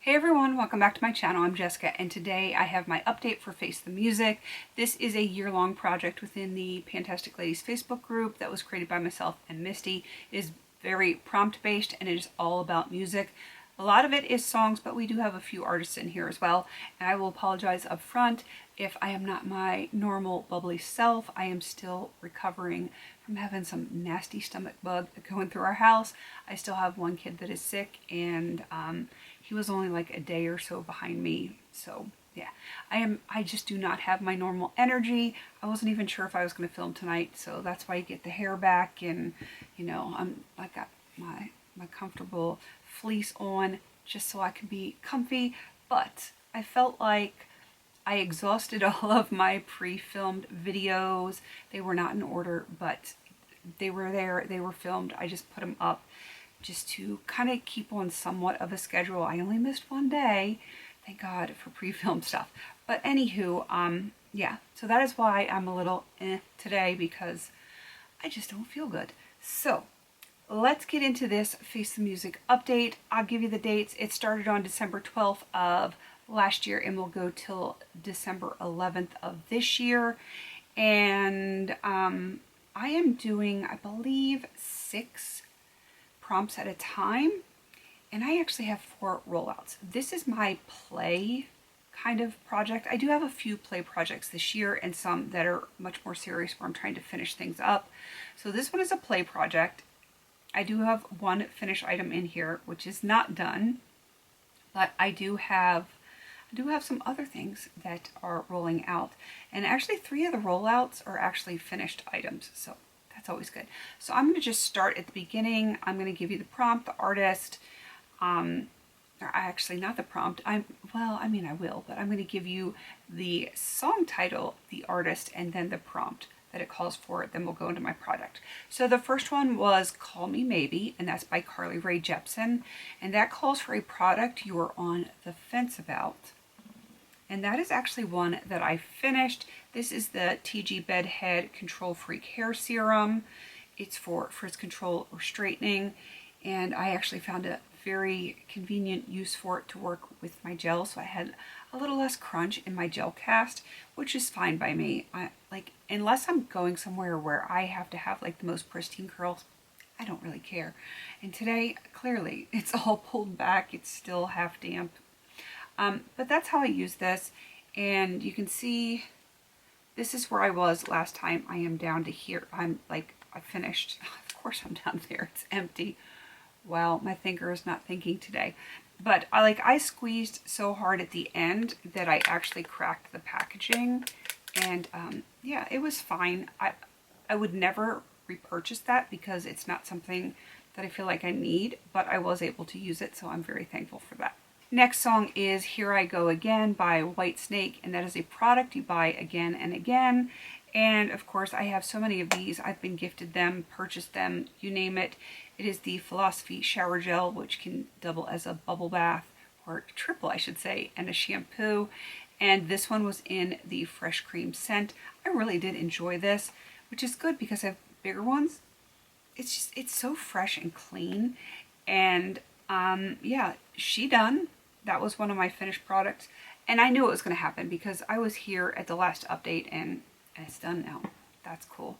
Hey everyone, welcome back to my channel. I'm Jessica and today I have my update for Face the Music. This is a year-long project within the Fantastic Ladies Facebook group that was created by myself and Misty. It is very prompt-based and it is all about music. A lot of it is songs, but we do have a few artists in here as well. And I will apologize up front if I am not my normal bubbly self. I am still recovering from having some nasty stomach bug going through our house. I still have one kid that is sick and he was only like a day or so behind me. So yeah, I just do not have my normal energy. I wasn't even sure if I was going to film tonight. So that's why you get the hair back and you know, I got my comfortable fleece on just so I can be comfy. But I felt like I exhausted all of my pre-filmed videos. They were not in order, but they were there. They were filmed. I just put them up just to kind of keep on somewhat of a schedule. I only missed one day, thank God for pre-filmed stuff. But anywho, yeah, so that is why I'm a little today, because I just don't feel good. So let's get into this Face the Music update. I'll give you the dates. It started on December 12th of last year and will go till December 11th of this year. And I am doing, I believe, 6 prompts at a time, and I actually have 4 rollouts. This is my play kind of project. I do have a few play projects this year and some that are much more serious where I'm trying to finish things up. So this one is a play project. I do have one finished item in here which is not done, but I do have some other things that are rolling out, and actually 3 of the rollouts are actually finished items, so that's always good. So I'm going to just start at the beginning. I'm going to give you the prompt, the artist, or actually not the prompt. I will, but I'm going to give you the song title, the artist, and then the prompt that it calls for. Then we'll go into my product. So the first one was Call Me Maybe, and that's by Carly Rae Jepsen, and that calls for a product you are on the fence about. And that is actually one that I finished. This is the TG Bedhead Control Freak Hair Serum. It's for frizz control or straightening. And I actually found a very convenient use for it to work with my gel. So I had a little less crunch in my gel cast, which is fine by me. Unless I'm going somewhere where I have to have like the most pristine curls, I don't really care. And today, clearly, it's all pulled back. It's still half damp. But that's how I use this, and you can see this is where I was last time. I am down to here. I finished. Of course I'm down there. It's empty. Well, my finger is not thinking today. But I squeezed so hard at the end that I actually cracked the packaging, and yeah, it was fine. I would never repurchase that because it's not something that I feel like I need, but I was able to use it, so I'm very thankful for that. Next song is Here I Go Again by Whitesnake, and that is a product you buy again and again. And of course I have so many of these. I've been gifted them, purchased them, you name it. It is the Philosophy Shower Gel, which can double as a bubble bath, or triple I should say, and a shampoo. And this one was in the Fresh Cream scent. I really did enjoy this, which is good because I have bigger ones. It's so fresh and clean. And yeah, she done. That was one of my finished products, and I knew it was going to happen because I was here at the last update, and it's done now. That's cool.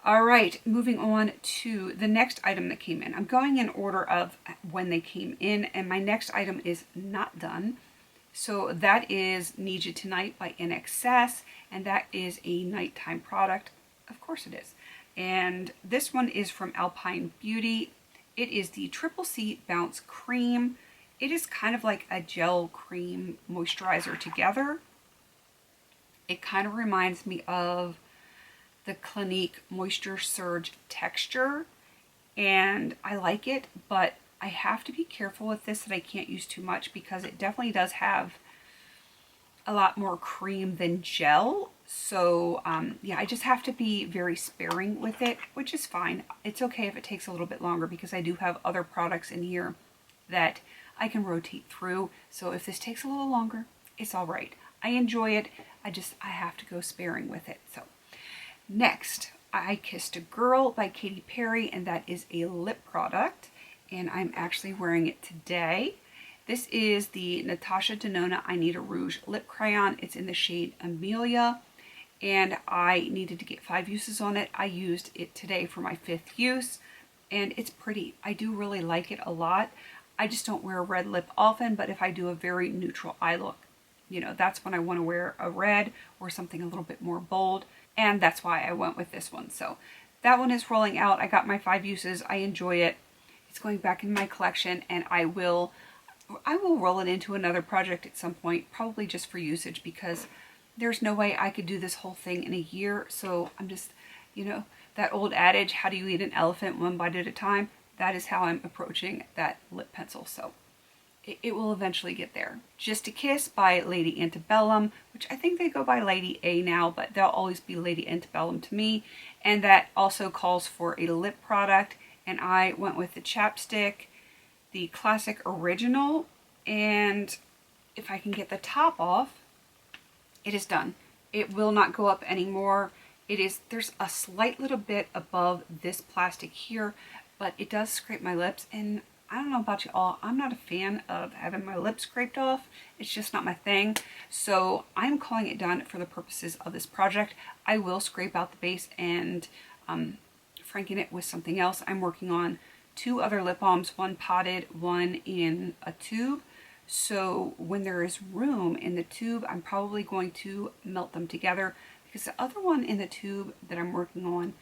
All right, moving on to the next item that came in. I'm going in order of when they came in, and my next item is not done. So that is Need You Tonight by NXS, and that is a nighttime product. Of course it is. And this one is from Alpine Beauty. It is the Triple C Bounce Cream. It is kind of like a gel cream moisturizer together. It kind of reminds me of the Clinique Moisture Surge texture, and I like it, but I have to be careful with this that I can't use too much because it definitely does have a lot more cream than gel. So yeah, I just have to be very sparing with it, which is fine. It's okay if it takes a little bit longer because I do have other products in here that I can rotate through. So if this takes a little longer, it's all right. I enjoy it. I have to go sparing with it. So next, I Kissed a Girl by Katy Perry, and that is a lip product, and I'm actually wearing it today. This is the Natasha Denona I Need a Rouge Lip Crayon. It's in the shade Amelia, and I needed to get 5 uses on it. I used it today for my 5th use, and it's pretty. I do really like it a lot. I just don't wear a red lip often, but if I do a very neutral eye look, you know, that's when I want to wear a red or something a little bit more bold, and that's why I went with this one. So that one is rolling out. I got my 5 uses. I enjoy it. It's going back in my collection, and I will roll it into another project at some point, probably just for usage, because there's no way I could do this whole thing in a year. So I'm just, you know, that old adage, how do you eat an elephant one bite at a time? That is how I'm approaching that lip pencil. So it will eventually get there. Just a Kiss by Lady Antebellum, which I think they go by Lady A now, but they'll always be Lady Antebellum to me. And that also calls for a lip product, and I went with the chapstick, the classic original, and if I can get the top off, it is done. It will not go up anymore. There's a slight little bit above this plastic here, but it does scrape my lips, and I don't know about you all, I'm not a fan of having my lips scraped off. It's just not my thing. So I'm calling it done for the purposes of this project. I will scrape out the base and franken it with something else. I'm working on 2 other lip balms, one potted, one in a tube. So when there is room in the tube, I'm probably going to melt them together, because the other one in the tube that I'm working on,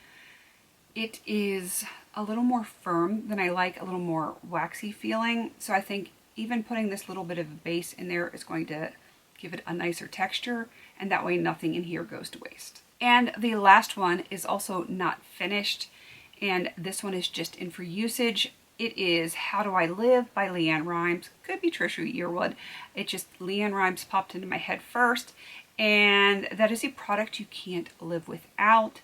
it is a little more firm than I like, a little more waxy feeling. So I think even putting this little bit of a base in there is going to give it a nicer texture, and that way nothing in here goes to waste. And the last one is also not finished, and this one is just in for usage. It is How Do I Live by Leanne Rimes. Could be Trisha Yearwood. It just, Leanne Rimes popped into my head first, and that is a product you can't live without.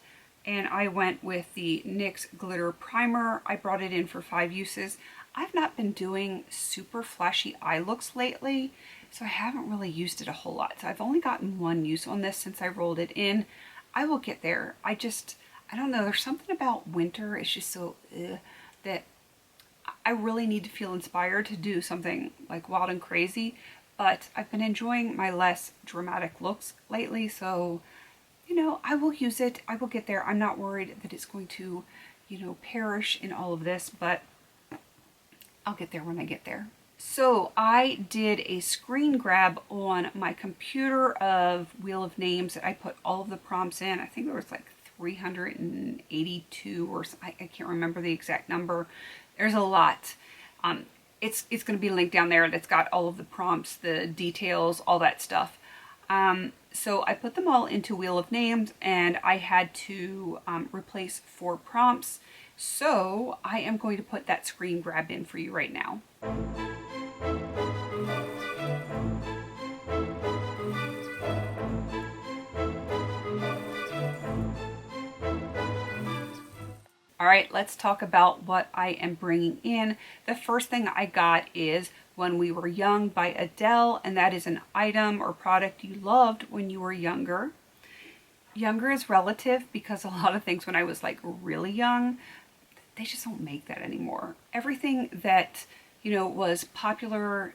And I went with the NYX Glitter Primer. I brought it in for 5 uses. I've not been doing super flashy eye looks lately, so I haven't really used it a whole lot. So I've only gotten 1 use on this since I rolled it in. I will get there. I don't know, there's something about winter, it's just so that I really need to feel inspired to do something like wild and crazy, but I've been enjoying my less dramatic looks lately, so, you know, I will use it. I will get there. I'm not worried that it's going to, you know, perish in all of this, but I'll get there when I get there. So I did a screen grab on my computer of Wheel of Names that I put all of the prompts in. I think there was like 382 or I can't remember the exact number. There's a lot. It's going to be linked down there. That's got all of the prompts, the details, all that stuff. So I put them all into Wheel of Names, and I had to replace 4 prompts. So I am going to put that screen grab in for you right now. All right, let's talk about what I am bringing in. The first thing I got is When We Were Young by Adele, and that is an item or product you loved when you were younger. Younger is relative, because a lot of things when I was like really young, they just don't make that anymore. Everything that, you know, was popular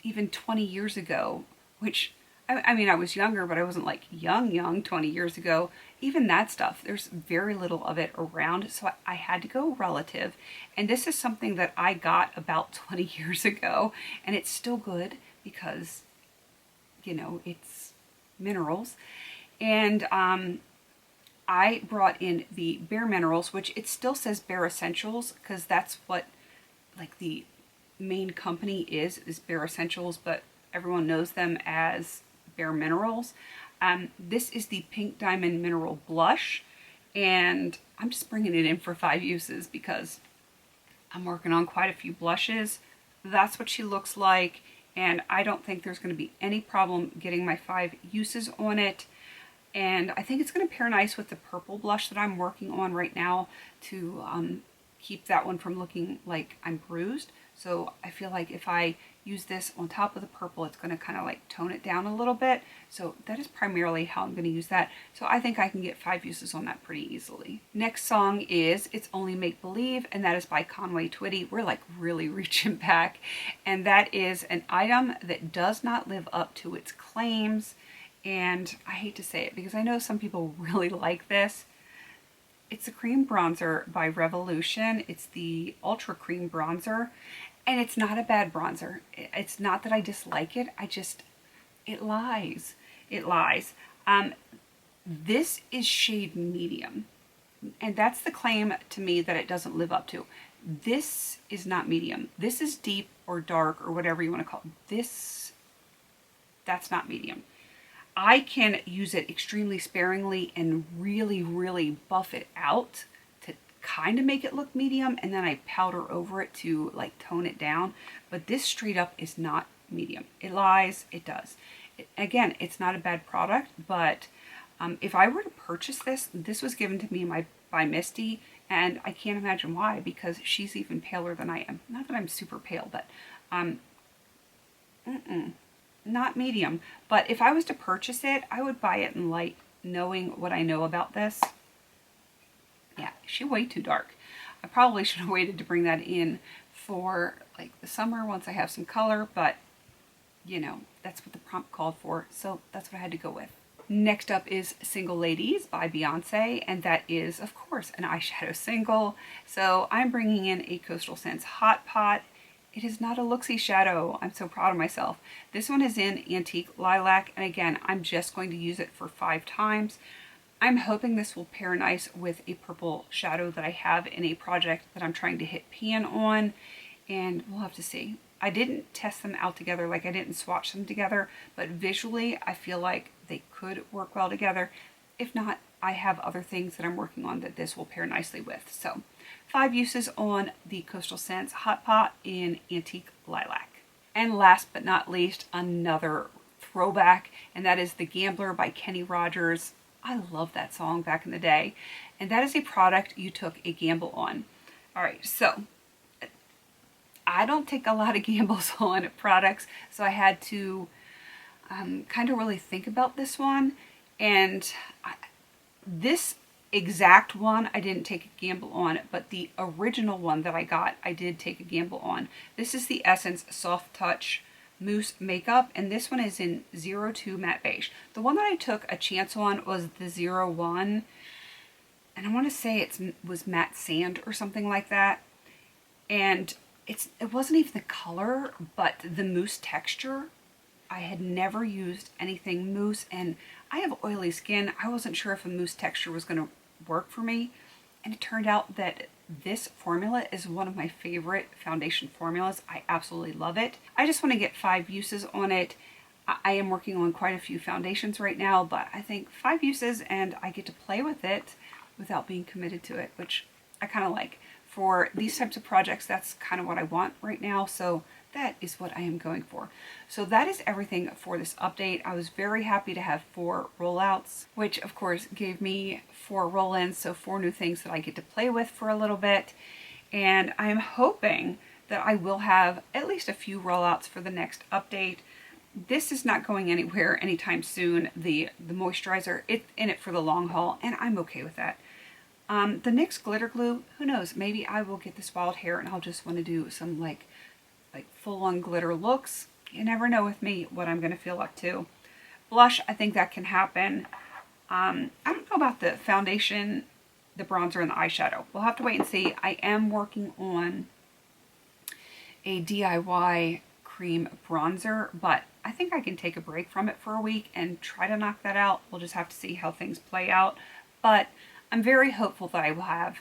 even 20 years ago, which I mean, I was younger, but I wasn't like young 20 years ago. Even that stuff, there's very little of it around, so I had to go relative. And this is something that I got about 20 years ago, and it's still good because, you know, it's minerals. And I brought in the Bare Minerals, which it still says Bare Essentials, because that's what, like, the main company is Bare Essentials, but everyone knows them as Bare Minerals. This is the Pink Diamond Mineral Blush, and I'm just bringing it in for 5 uses because I'm working on quite a few blushes. That's what she looks like, and I don't think there's going to be any problem getting my 5 uses on it. And I think it's going to pair nice with the purple blush that I'm working on right now to keep that one from looking like I'm bruised. So I feel like if I use this on top of the purple, it's going to kind of like tone it down a little bit. So that is primarily how I'm going to use that. So I think I can get 5 uses on that pretty easily. Next song is It's Only Make Believe, and that is by Conway Twitty. We're like really reaching back. And that is an item that does not live up to its claims. And I hate to say it because I know some people really like this. It's a cream bronzer by Revolution. It's the Ultra Cream Bronzer, and it's not a bad bronzer. It's not that I dislike it. It lies. It lies. This is shade medium, and that's the claim to me that it doesn't live up to. This is not medium. This is deep or dark or whatever you want to call it. That's not medium. I can use it extremely sparingly and really, really buff it out to kind of make it look medium, and then I powder over it to like tone it down. But this straight up is not medium. It lies. It does. Again, it's not a bad product, but if I were to purchase this, this was given to me by Misty, and I can't imagine why, because she's even paler than I am. Not that I'm super pale, but not medium. But if I was to purchase it, I would buy it in light, knowing what I know about this. Yeah, she's way too dark. I probably should have waited to bring that in for like the summer once I have some color, but you know, that's what the prompt called for, so that's what I had to go with. Next up is Single Ladies by Beyonce, and that is, of course, an eyeshadow single. So I'm bringing in a Coastal Scents Hot Pot. It is not a looksy shadow. I'm so proud of myself. This one is in Antique Lilac, and again, I'm just going to use it for 5 times. I'm hoping this will pair nice with a purple shadow that I have in a project that I'm trying to hit pan on, and we'll have to see. I didn't test them out together, like I didn't swatch them together, but visually I feel like they could work well together. If not, I have other things that I'm working on that this will pair nicely with. So 5 uses on the Coastal Scents Hot Pot in Antique Lilac. And last but not least, another throwback, and that is The Gambler by Kenny Rogers. I love that song back in the day, and that is a product you took a gamble on. All right, so I don't take a lot of gambles on products, so I had to kind of really think about this one. And this exact one I didn't take a gamble on, but the original one that I got, I did take a gamble on. This is the Essence Soft Touch Mousse Makeup, and this one is in 02 Matte Beige. The one that I took a chance on was the 01, and I want to say it was Matte Sand or something like that. And it wasn't even the color, but the mousse texture. I had never used anything mousse, and I have oily skin. I wasn't sure if a mousse texture was going to work for me, and it turned out that this formula is one of my favorite foundation formulas. I absolutely love it. I just want to get 5 uses on it. I am working on quite a few foundations right now, but I think 5 uses and I get to play with it without being committed to it, which I kind of like. For these types of projects, that's kind of what I want right now, so that is what I am going for. So that is everything for this update. I was very happy to have 4 rollouts, which of course gave me 4 roll-ins, so 4 new things that I get to play with for a little bit. And I'm hoping that I will have at least a few rollouts for the next update. This is not going anywhere anytime soon. The moisturizer, it's in it for the long haul, and I'm okay with that. The NYX glitter glue, who knows, maybe I will get this wild hair and I'll just want to do some like full-on glitter looks. You never know with me what I'm going to feel up to. Blush, I think that can happen. I don't know about the foundation, the bronzer, and the eyeshadow. We'll have to wait and see. I am working on a DIY cream bronzer, but I think I can take a break from it for a week and try to knock that out. We'll just have to see how things play out. But I'm very hopeful that I will have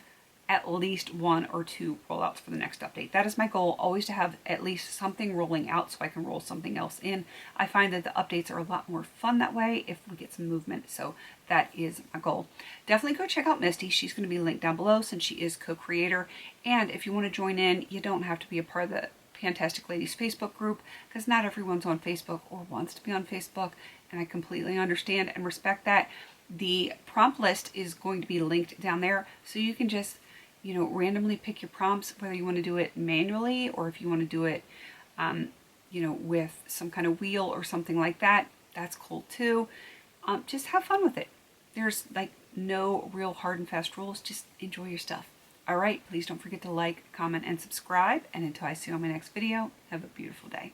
at least 1 or 2 rollouts for the next update. That is my goal, always to have at least something rolling out so I can roll something else in. I find that the updates are a lot more fun that way if we get some movement, so that is my goal. Definitely go check out Misty. She's going to be linked down below since she is co-creator. And if you want to join in, you don't have to be a part of the Fantastic Ladies Facebook group, because not everyone's on Facebook or wants to be on Facebook, and I completely understand and respect that. The prompt list is going to be linked down there, so you can just, randomly pick your prompts, whether you want to do it manually or if you want to do it you know, with some kind of wheel or something like that, that's cool too. Just have fun with it. There's like no real hard and fast rules. Just enjoy your stuff. All right, please don't forget to like, comment, and subscribe. And until I see you on my next video, have a beautiful day.